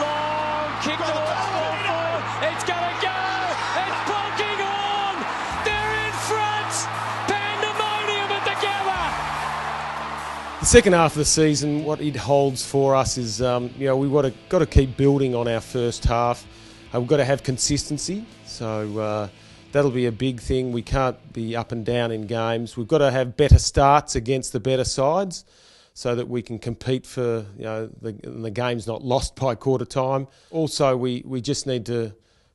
long kick towards Hawthorn. It's going to go. It's bulking on. They're in front. Pandemonium at the Gabba. The second half of the season, what it holds for us is, we've got to keep building on our first half. We've got to have consistency. So that'll be a big thing. We can't be up and down in games. We've got to have better starts against the better sides, so that we can compete for, the game's not lost by quarter time. Also, we just need to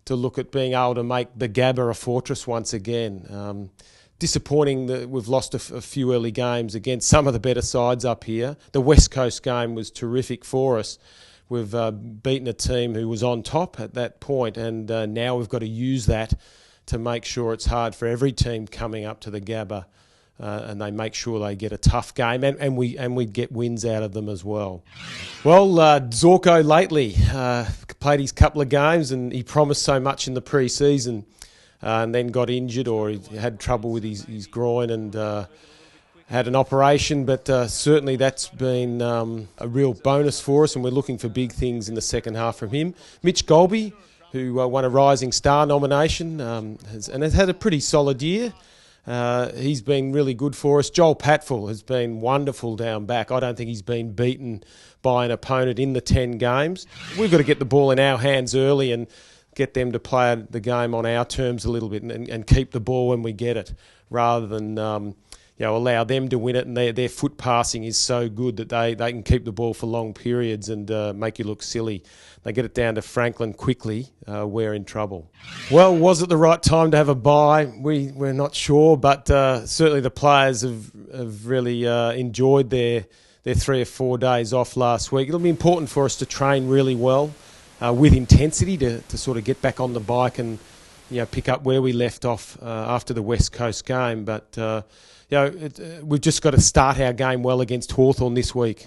look at being able to make the Gabba a fortress once again. Disappointing that we've lost a few early games against some of the better sides up here. The West Coast game was terrific for us. We've beaten a team who was on top at that point, and now we've got to use that to make sure it's hard for every team coming up to the Gabba. And they make sure they get a tough game, and we get wins out of them as well. Well, Zorko lately played his couple of games, and he promised so much in the pre-season, and then got injured, or he had trouble with his groin and had an operation. But certainly that's been a real bonus for us, and we're looking for big things in the second half from him. Mitch Golby, who won a Rising Star nomination, has had a pretty solid year. He's been really good for us. Joel Patfull has been wonderful down back. I don't think he's been beaten by an opponent in the 10 games. We've got to get the ball in our hands early and get them to play the game on our terms a little bit, and keep the ball when we get it, rather than allow them to win it. And their foot passing is so good that they can keep the ball for long periods and make you look silly. They get it down to Franklin quickly, we're in trouble. Well, was it the right time to have a bye? We're not sure, but certainly the players have really enjoyed their 3 or 4 days off last week. It'll be important for us to train really well with intensity to sort of get back on the bike and pick up where we left off after the West Coast game. But we've just got to start our game well against Hawthorn this week.